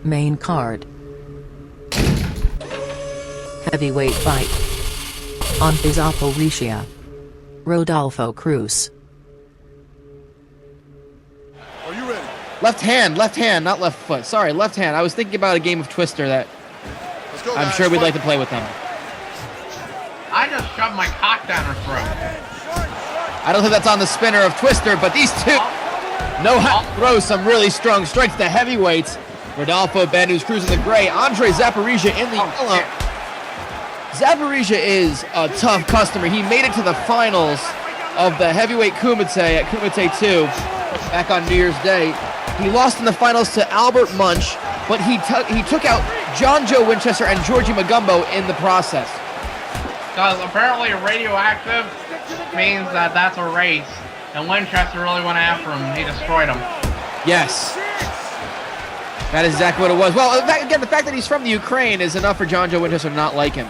Main card. Heavyweight fight. On Zaporizhia. Rodolfo Cruz. Are you ready? Left hand, not left foot. Sorry, left hand. I was thinking about a game of Twister that Let's go, I'm guys. sure we'd like to play with them. I just shoved my cock down her throat. I don't think that's on the spinner of Twister, but these two know how to throw some really strong strikes. The heavyweights. Rodolfo Ben, who's cruising the gray. Andriy Zaporizhia in the yellow. Zaporizhia is a tough customer. He made it to the finals of the heavyweight Kumite at Kumite 2 back on New Year's Day. He lost in the finals to Albert Munch, but he took out John Joe Winchester and Georgie Magumbo in the process. Because apparently radioactive means that that's a race, and Winchester really went after him. He destroyed him. Yes. That is exactly what it was. Well, again, the fact that he's from the Ukraine is enough for John Joe Winchester to not like him.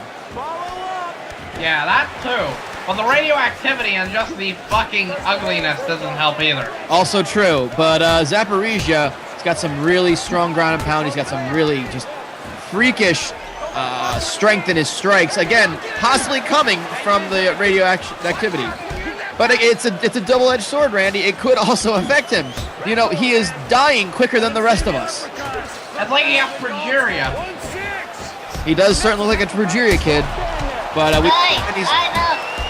Yeah, that too. But the radioactivity and just the fucking ugliness doesn't help either. Also true, but Zaporizhia has got some really strong ground and pound. He's got some really just freakish strength in his strikes. Again, possibly coming from the radioactivity. But it's a double-edged sword, Randy. It could also affect him. You know, he is dying quicker than the rest of us. It's like he has progeria. He does certainly look like a progeria kid. But I know.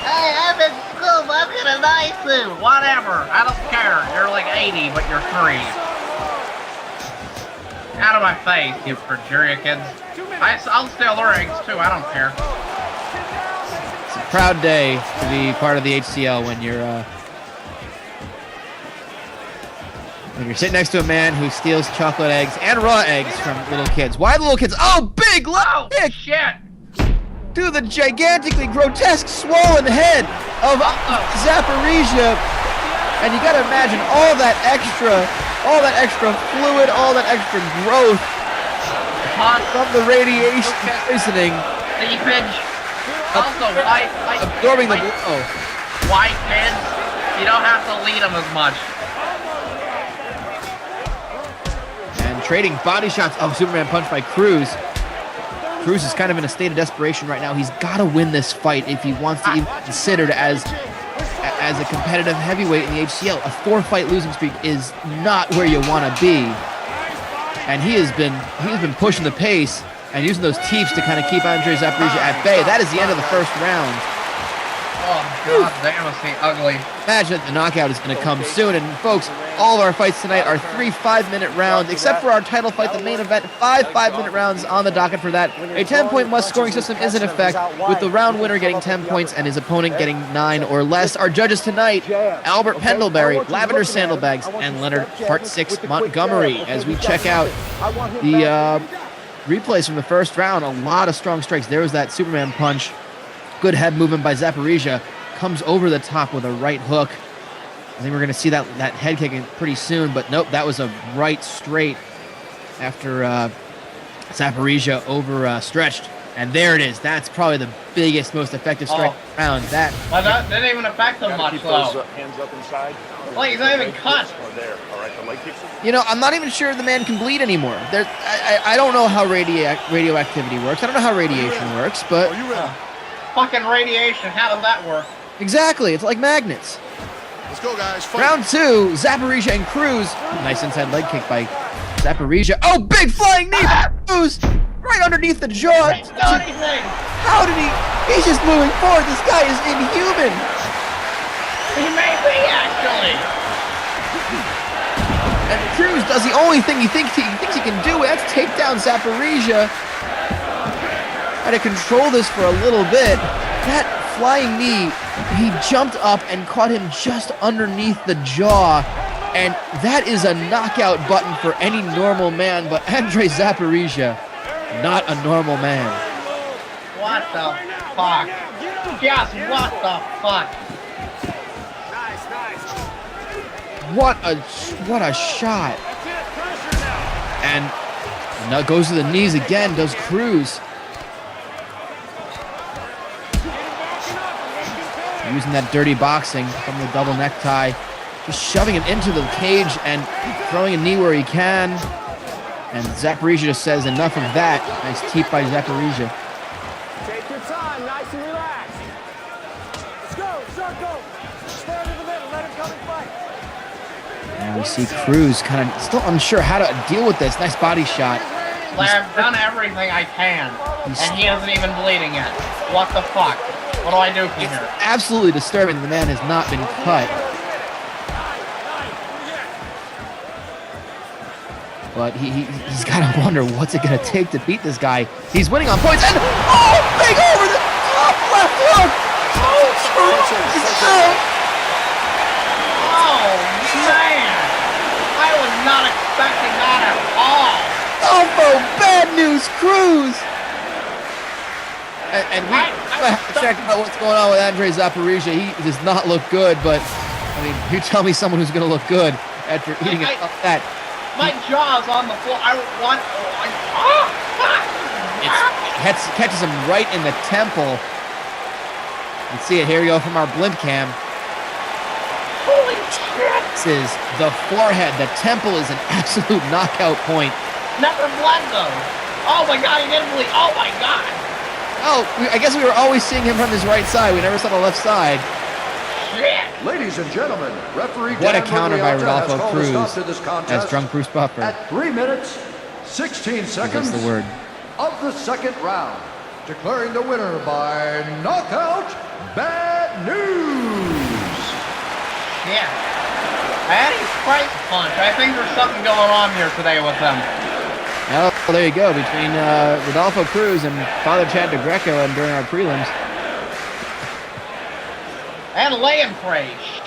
I'm in school. I'm gonna die soon. Whatever. I don't care. You're like 80, but you're 3. Out of my face, you progeria kids. I'll steal their eggs too. I don't care. It's a proud day to be part of the HCL when you're sitting next to a man who steals chocolate eggs and raw eggs from little kids. Why the little kids? Oh, big left kick! Shit! To the gigantically grotesque swollen head of Zaporizhia. And you gotta imagine all that extra fluid, all that extra growth from the radiation poisoning. Seepage. Also, absorbing the blow. White kids, you don't have to lead them as much. And trading body shots of Superman punch by Cruz. Cruz is kind of in a state of desperation right now. He's got to win this fight if he wants to even be considered as a competitive heavyweight in the HCL. A 4-fight losing streak is not where you want to be. And he's been pushing the pace and using those teeps to kind of keep Andriy Zaporizhia at bay. That is the end of the first round. Oh, God damn, it's the ugly. Imagine that the knockout is going to come soon. And folks, all of our fights tonight are 3 5-minute rounds, except for our title fight, the main event. 5 5-minute rounds on the docket for that. A 10-point must-scoring system is in effect, with the round winner getting 10 points and his opponent getting 9 or less. Our judges tonight, Albert Pendlebury, Lavender Sandalbags, and Leonard Part 6 Montgomery. As we check out the replays from the first round, a lot of strong strikes. There was that Superman punch. Good head movement by Zaporizhia. Comes over the top with a right hook. I think we're going to see that head kicking pretty soon, but nope, that was a right straight after Zaporizhia overstretched. And there it is. That's probably the biggest, most effective strike round. That didn't even affect him much, though. Hands up inside. Like, he's not even cut. There. All right, the leg kicks. You know, I'm not even sure the man can bleed anymore. I don't know how radioactivity works. I don't know how radiation works, but... Are you ready? Fucking radiation, how does that work? Exactly, it's like magnets. Let's go, guys. Fight. Round 2, Zaporizhia and Cruz. Nice inside leg kick by Zaporizhia. Oh, big flying knee by Cruz! Right underneath the jaw. Can't do anything. How did he? He's just moving forward. This guy is inhuman. He may be, actually. And Cruz does the only thing he thinks he can do. That's take down Zaporizhia. Try to control this for a little bit. That flying knee, he jumped up and caught him just underneath the jaw. And that is a knockout button for any normal man, but Andriy Zaporizhia, not a normal man. What the fuck? Just what the fuck? What a shot. And now goes to the knees again, does Cruz. Using that dirty boxing from the double necktie. Just shoving him into the cage and throwing a knee where he can. And Zaporizhia just says enough of that. Nice teep by Zaporizhia. Take your time, nice and relaxed. Let's go, circle. Stand in the middle, let him come and fight. And we see Cruz kind of still unsure how to deal with this. Nice body shot. I've done everything I can, and he isn't even bleeding yet. What the fuck? What do I do from here? Absolutely disturbing. The man has not been cut. But he's got to wonder what's it going to take to beat this guy. He's winning on points, and big over the top left hook. Oh, man. I was not expecting that at all. Bad news, Cruz. And we have to check out what's going on with Andriy Zaporizhia. He does not look good, but I mean, you tell me someone who's going to look good after eating it up that. My jaw's on the floor. It catches him right in the temple. You can see it. Here we go from our blimp cam. Holy shit! This is the forehead. The temple is an absolute knockout point. Never bled though. Oh my god, he didn't bleed. Oh my god. Oh, I guess we were always seeing him from his right side. We never saw the left side. Shit. Ladies and gentlemen, referee What a Dan counter by Rodolfo Rodolfo has Cruz called a stop to this contest as drunk Bruce Buffer. at 3 minutes, 16 seconds That's the word. of the second round, declaring the winner by knockout, Bad News. Yeah. And he's price punch. I think there's something going on here today with them. Oh, well, there you go. Between Rodolfo Cruz and Father Chad DeGreco and during our prelims. And laying praise.